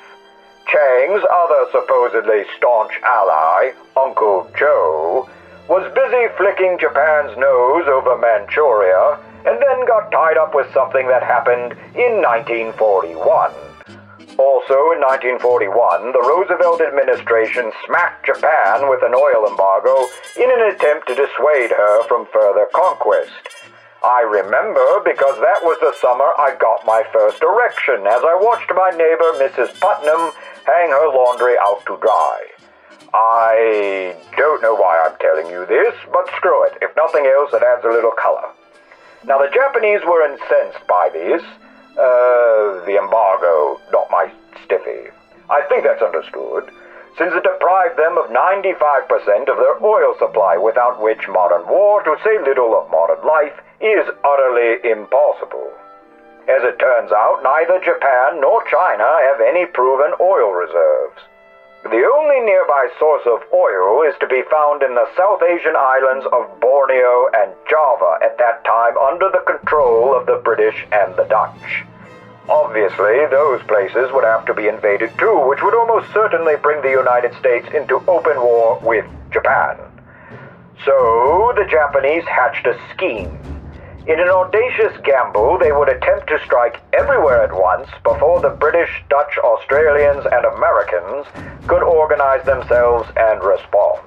Chiang's other supposedly staunch ally, Uncle Joe, was busy flicking Japan's nose over Manchuria and then got tied up with something that happened in 1941. Also in 1941, the Roosevelt administration smacked Japan with an oil embargo in an attempt to dissuade her from further conquest. I remember because that was the summer I got my first erection as I watched my neighbor Mrs. Putnam hang her laundry out to dry. I don't know why I'm telling you this, but screw it. If nothing else, it adds a little color. Now, the Japanese were incensed by this. The embargo, not my stiffy. I think that's understood, since it deprived them of 95% of their oil supply, without which modern war, to say little of modern life, is utterly impossible. As it turns out, neither Japan nor China have any proven oil reserves. The only nearby source of oil is to be found in the South Asian islands of Borneo and Java, at that time under the control of the British and the Dutch. Obviously, those places would have to be invaded too, which would almost certainly bring the United States into open war with Japan. So, the Japanese hatched a scheme. In an audacious gamble, they would attempt to strike everywhere at once before the British, Dutch, Australians, and Americans could organize themselves and respond.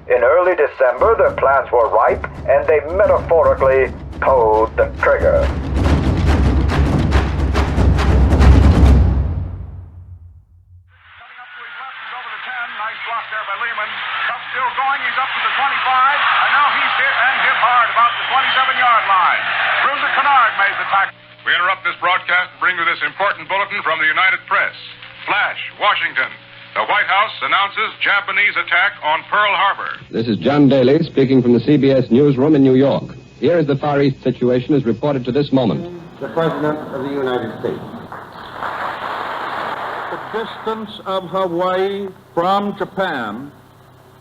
In early December, their plans were ripe, and they metaphorically pulled the trigger. We interrupt this broadcast to bring you this important bulletin from the United Press. Flash, Washington. The White House announces Japanese attack on Pearl Harbor. This is John Daly speaking from the CBS newsroom in New York. Here is the Far East situation as reported to this moment. The President of the United States. The distance of Hawaii from Japan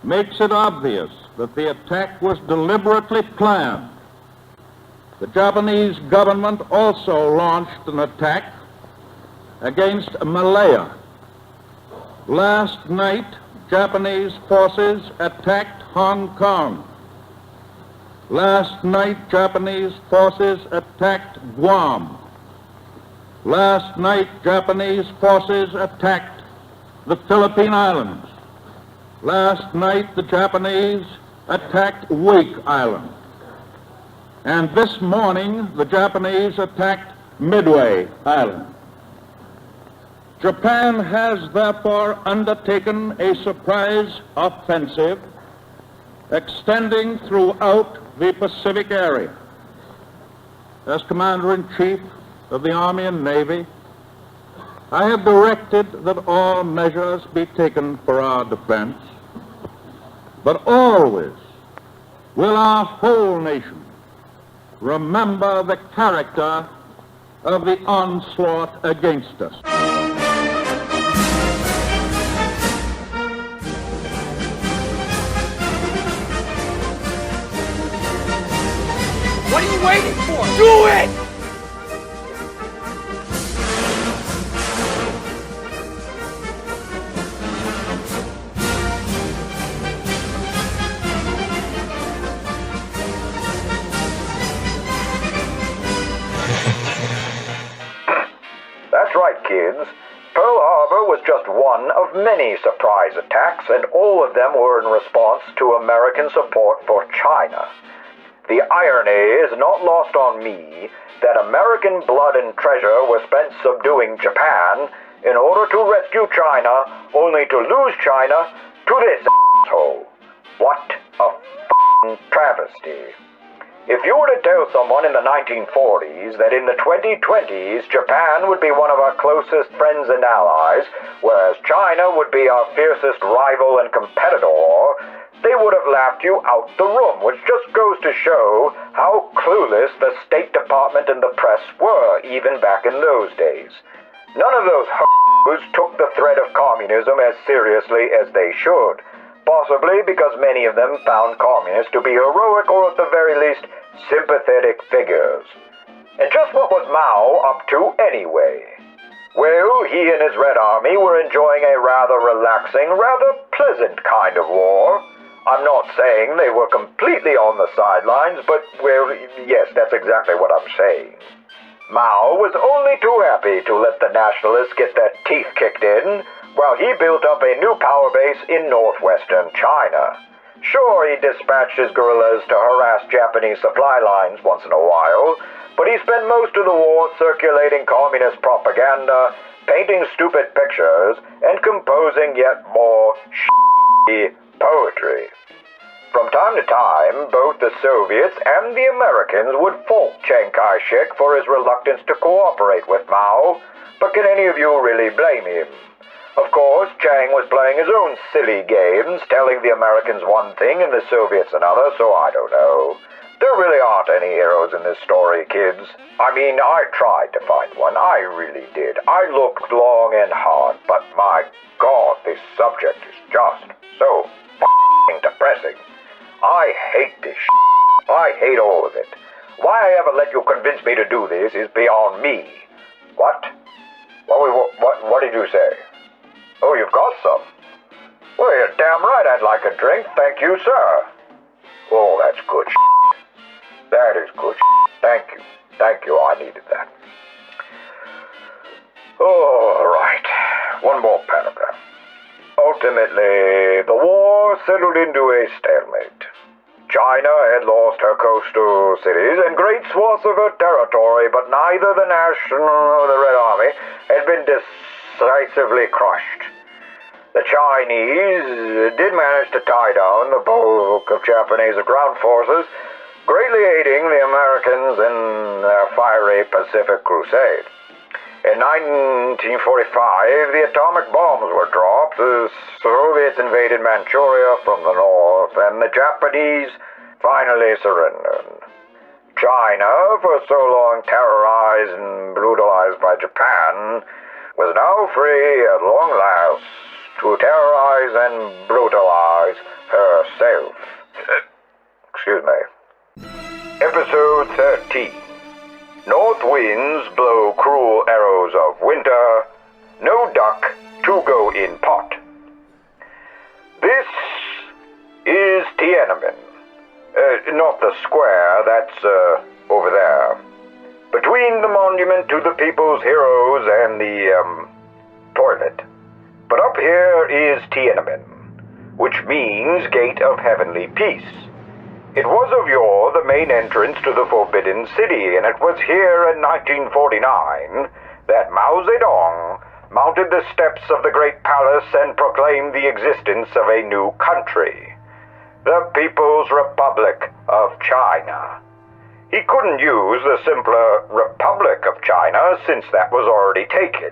makes it obvious that the attack was deliberately planned. The Japanese government also launched an attack against Malaya. Last night, Japanese forces attacked Hong Kong. Last night, Japanese forces attacked Guam. Last night, Japanese forces attacked the Philippine Islands. Last night, the Japanese attacked Wake Island. And this morning, the Japanese attacked Midway Island. Japan has therefore undertaken a surprise offensive extending throughout the Pacific area. As Commander-in-Chief of the Army and Navy, I have directed that all measures be taken for our defense, but always will our whole nation remember the character of the onslaught against us. What are you waiting for? Do it! That's right, kids. Pearl Harbor was just one of many surprise attacks, and all of them were in response to American support for China. The irony is not lost on me that American blood and treasure were spent subduing Japan in order to rescue China, only to lose China to this asshole. What a f***ing travesty. If you were to tell someone in the 1940s that in the 2020s Japan would be one of our closest friends and allies, whereas China would be our fiercest rival and competitor, they would have laughed you out the room, which just goes to show how clueless the State Department and the press were even back in those days. None of those h***s took the threat of communism as seriously as they should, possibly because many of them found communists to be heroic or at the very least sympathetic figures. And just what was Mao up to anyway? Well, he and his Red Army were enjoying a rather relaxing, rather pleasant kind of war. I'm not saying they were completely on the sidelines, but, well, yes, that's exactly what I'm saying. Mao was only too happy to let the nationalists get their teeth kicked in, while he built up a new power base in northwestern China. Sure, he dispatched his guerrillas to harass Japanese supply lines once in a while, but he spent most of the war circulating communist propaganda, painting stupid pictures, and composing yet more shitty poetry. From time to time, both the Soviets and the Americans would fault Chiang Kai-shek for his reluctance to cooperate with Mao, but can any of you really blame him? Of course, Chiang was playing his own silly games, telling the Americans one thing and the Soviets another, so I don't know. There really aren't any heroes in this story, kids. I mean, I tried to find one. I really did. I looked long and hard, but my God, this subject is just so f***ing depressing. I hate this shit. I hate all of it. Why I ever let you convince me to do this is beyond me. What? What did you say? Oh, you've got some? Well, you're damn right I'd like a drink. Thank you, sir. Oh, that's good shit. That is good shit. Thank you. Thank you. I needed that. All right. One more paragraph. Ultimately, the war settled into a stalemate. China had lost her coastal cities and great swaths of her territory, but neither the National nor the Red Army had been decisively crushed. The Chinese did manage to tie down the bulk of Japanese ground forces, greatly aiding the Americans in their fiery Pacific crusade. In 1945, the atomic bombs were dropped, the Soviets invaded Manchuria from the north, and the Japanese finally surrendered. China, for so long terrorized and brutalized by Japan, was now free at long last to terrorize and brutalize herself. Excuse me. Episode 13. North winds blow cruel arrows of winter, no duck to go in pot. This is Tiananmen. Not the square, that's over there. Between the monument to the people's heroes and the toilet. But up here is Tiananmen, which means Gate of Heavenly Peace. It was of yore the main entrance to the Forbidden City, and it was here in 1949 that Mao Zedong mounted the steps of the Great Palace and proclaimed the existence of a new country, the People's Republic of China. He couldn't use the simpler Republic of China since that was already taken.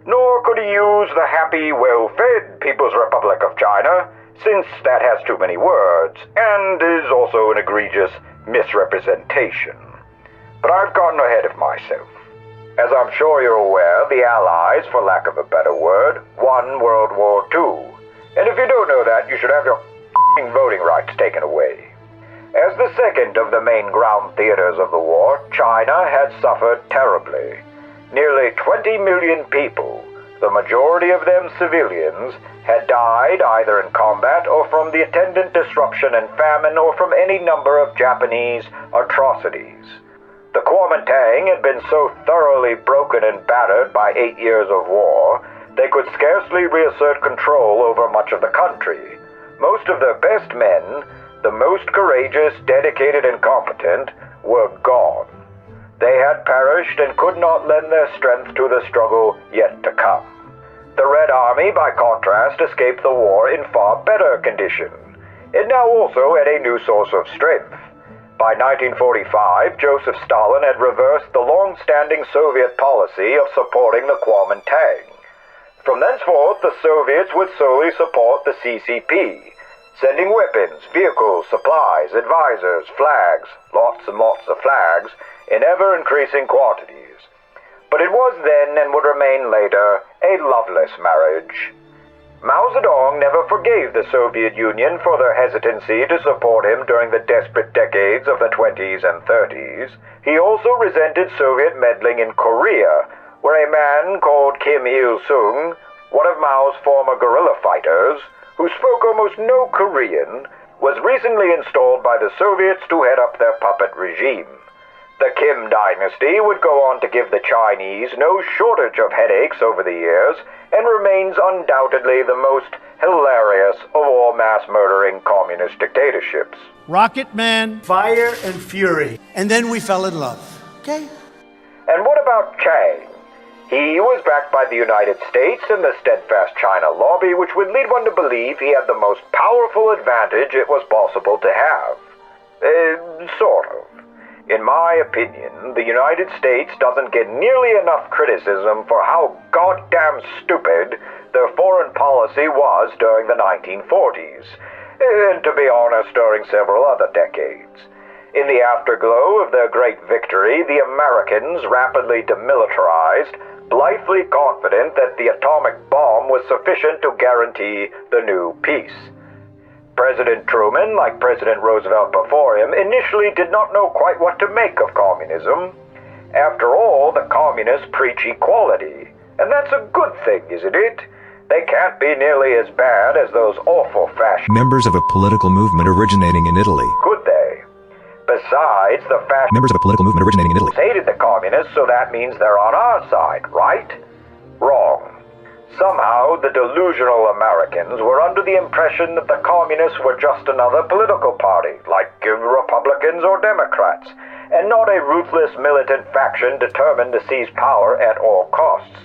Nor could he use the happy, well-fed People's Republic of China, since that has too many words, and is also an egregious misrepresentation. But I've gotten ahead of myself. As I'm sure you're aware, the Allies, for lack of a better word, won World War II. And if you don't know that, you should have your voting rights taken away. As the second of the main ground theaters of the war, China had suffered terribly. Nearly 20 million people, the majority of them civilians, had died either in combat or from the attendant disruption and famine or from any number of Japanese atrocities. The Kuomintang had been so thoroughly broken and battered by 8 years of war, they could scarcely reassert control over much of the country. Most of their best men, the most courageous, dedicated, and competent, were gone. They had perished and could not lend their strength to the struggle yet to come. The Red Army, by contrast, escaped the war in far better condition. It now also had a new source of strength. By 1945, Joseph Stalin had reversed the long-standing Soviet policy of supporting the Kuomintang. From thenceforth, the Soviets would solely support the CCP, sending weapons, vehicles, supplies, advisors, flags, lots and lots of flags, in ever-increasing quantities. But it was then, and would remain later, a loveless marriage. Mao Zedong never forgave the Soviet Union for their hesitancy to support him during the desperate decades of the 20s and 30s. He also resented Soviet meddling in Korea, where a man called Kim Il-sung, one of Mao's former guerrilla fighters, who spoke almost no Korean, was recently installed by the Soviets to head up their puppet regime. The Kim dynasty would go on to give the Chinese no shortage of headaches over the years, and remains undoubtedly the most hilarious of all mass-murdering communist dictatorships. Rocket Man, fire and fury. And then we fell in love. Okay? And what about Chiang? He was backed by the United States and the steadfast China lobby, which would lead one to believe he had the most powerful advantage it was possible to have. Sort of. In my opinion, the United States doesn't get nearly enough criticism for how goddamn stupid their foreign policy was during the 1940s, and to be honest, during several other decades. In the afterglow of their great victory, the Americans rapidly demilitarized, blithely confident that the atomic bomb was sufficient to guarantee the new peace. President Truman, like President Roosevelt before him, initially did not know quite what to make of communism. After all, the communists preach equality, and that's a good thing, isn't it? They can't be nearly as bad as those awful fascists. Members of a political movement originating in Italy. Could they? Besides, the fascists Members of a political movement originating in Italy. hated the communists, so that means they're on our side, right? Wrong. Somehow, the delusional Americans were under the impression that the communists were just another political party, like Republicans or Democrats, and not a ruthless militant faction determined to seize power at all costs.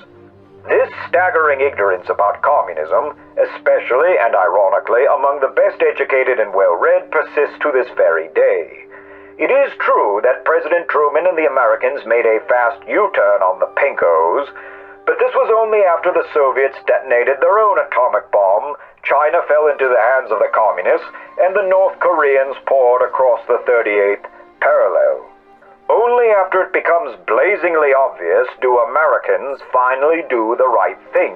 This staggering ignorance about communism, especially and ironically among the best educated and well-read, persists to this very day. It is true that President Truman and the Americans made a fast U-turn on the Pinkos, but this was only after the Soviets detonated their own atomic bomb, China fell into the hands of the communists, and the North Koreans poured across the 38th parallel. Only after it becomes blazingly obvious do Americans finally do the right thing,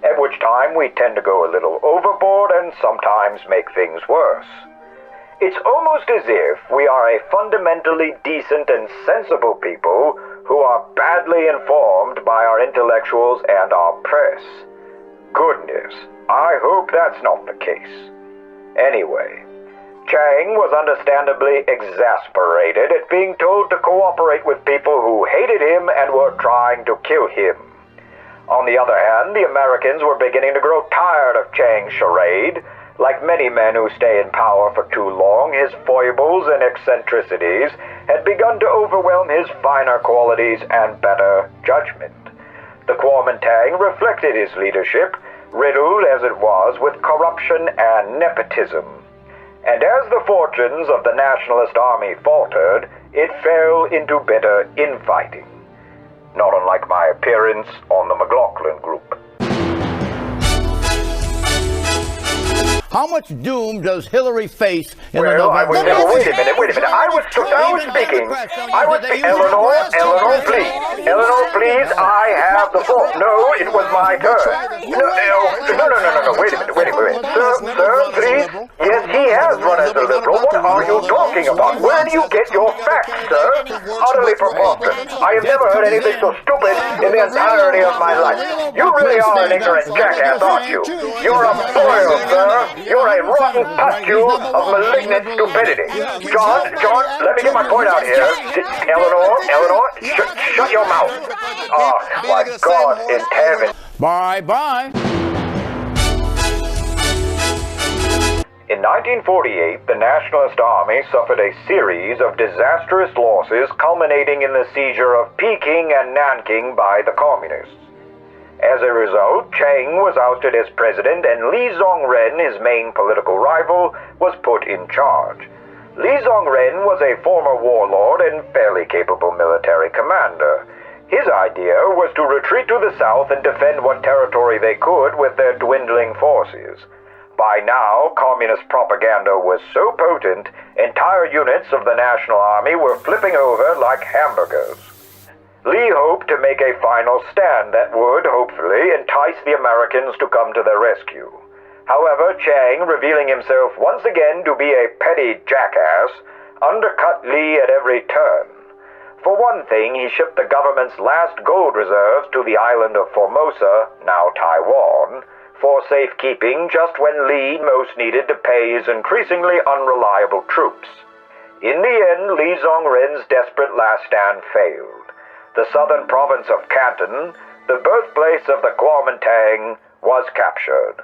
at which time we tend to go a little overboard and sometimes make things worse. It's almost as if we are a fundamentally decent and sensible people who are badly informed by our intellectuals and our press. Goodness, I hope that's not the case. Anyway, Chiang was understandably exasperated at being told to cooperate with people who hated him and were trying to kill him. On the other hand, the Americans were beginning to grow tired of Chiang's charade. Like many men who stay in power for too long, his foibles and eccentricities had begun to overwhelm his finer qualities and better judgment. The Kuomintang reflected his leadership, riddled as it was with corruption and nepotism. And as the fortunes of the nationalist army faltered, it fell into bitter infighting. not unlike my appearance on the McLaughlin Group. How much doom does Hillary face in the Well, November? wait a minute. I was speaking. Eleanor, please. Eleanor, please, I have the floor. No, it was my turn. No, wait a minute. Sir, please. Yes, he has run as a liberal. What are you talking about? Where do you get your facts, sir? Utterly preposterous. I have never heard anything so stupid in the entirety of my life. You really are an ignorant jackass, aren't you? You're a boil, sir. You're a rotten pustule of malignant stupidity. John, let me get my point out here. Eleanor, shut your mouth. Oh, my God in heaven. Bye-bye. In 1948, the Nationalist Army suffered a series of disastrous losses culminating in the seizure of Peking and Nanking by the Communists. As a result, Chiang was ousted as president and Li Zongren, his main political rival, was put in charge. Li Zongren was a former warlord and fairly capable military commander. His idea was to retreat to the south and defend what territory they could with their dwindling forces. By now, communist propaganda was so potent, entire units of the National Army were flipping over like hamburgers. Lee hoped to make a final stand that would, hopefully, entice the Americans to come to their rescue. However, Chiang, revealing himself once again to be a petty jackass, undercut Lee at every turn. For one thing, he shipped the government's last gold reserves to the island of Formosa, now Taiwan, for safekeeping just when Lee most needed to pay his increasingly unreliable troops. In the end, Li Zongren's desperate last stand failed. The southern province of Canton, the birthplace of the Kuomintang, was captured.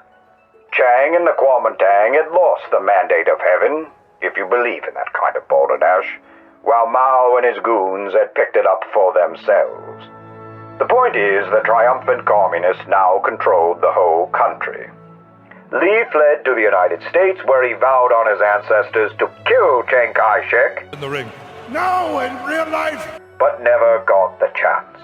Chiang and the Kuomintang had lost the mandate of heaven, if you believe in that kind of balderdash, while Mao and his goons had picked it up for themselves. The point is, the triumphant communists now controlled the whole country. Li fled to the United States, where he vowed on his ancestors to kill Chiang Kai-shek. In the ring. No, in real life. But never got the chance.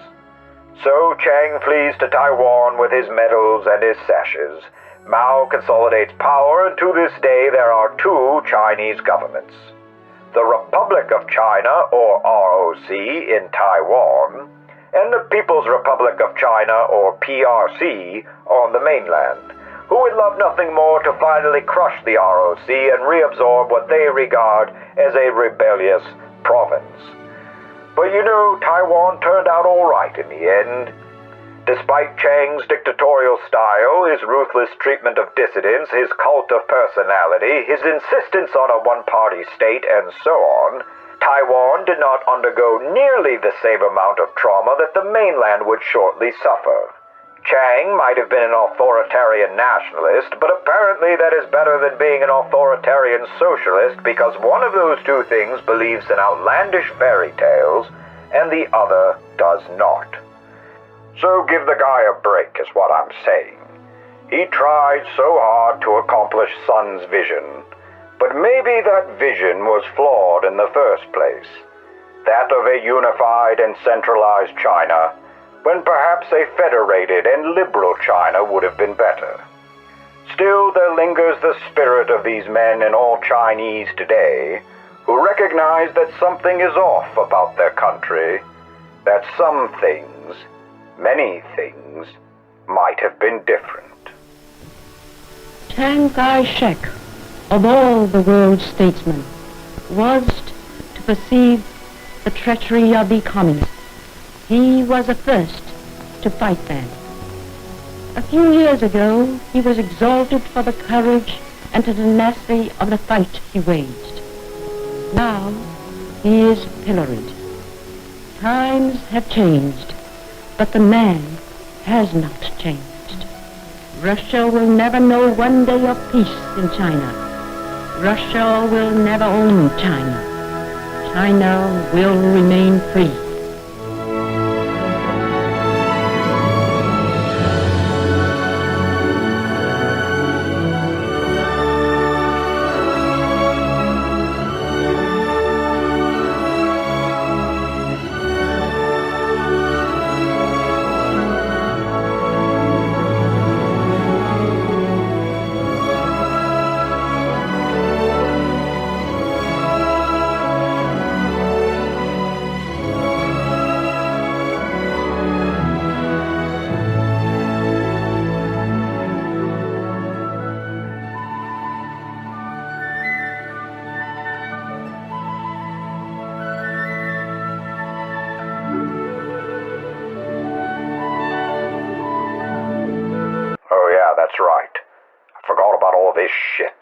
So Chiang flees to Taiwan with his medals and his sashes. Mao consolidates power, and to this day there are two Chinese governments. The Republic of China, or ROC, in Taiwan, and the People's Republic of China, or PRC, on the mainland, who would love nothing more to finally crush the ROC and reabsorb what they regard as a rebellious province. But you know, Taiwan turned out all right in the end. Despite Chiang's dictatorial style, his ruthless treatment of dissidents, his cult of personality, his insistence on a one-party state, and so on, Taiwan did not undergo nearly the same amount of trauma that the mainland would shortly suffer. Chiang might have been an authoritarian nationalist, but apparently that is better than being an authoritarian socialist, because one of those two things believes in outlandish fairy tales, and the other does not. So give the guy a break, is what I'm saying. He tried so hard to accomplish Sun's vision, but maybe that vision was flawed in the first place. That of a unified and centralized China, when perhaps a federated and liberal China would have been better. Still, there lingers the spirit of these men in all Chinese today, who recognize that something is off about their country, that some things, many things, might have been different. Chiang Kai-shek, of all the world's statesmen, was to perceive the treachery of the communists. He was the first to fight them. A few years ago, he was exalted for the courage and the tenacity of the fight he waged. Now, he is pilloried. Times have changed, but the man has not changed. Russia will never know one day of peace in China. Russia will never own China. China will remain free. all this shit.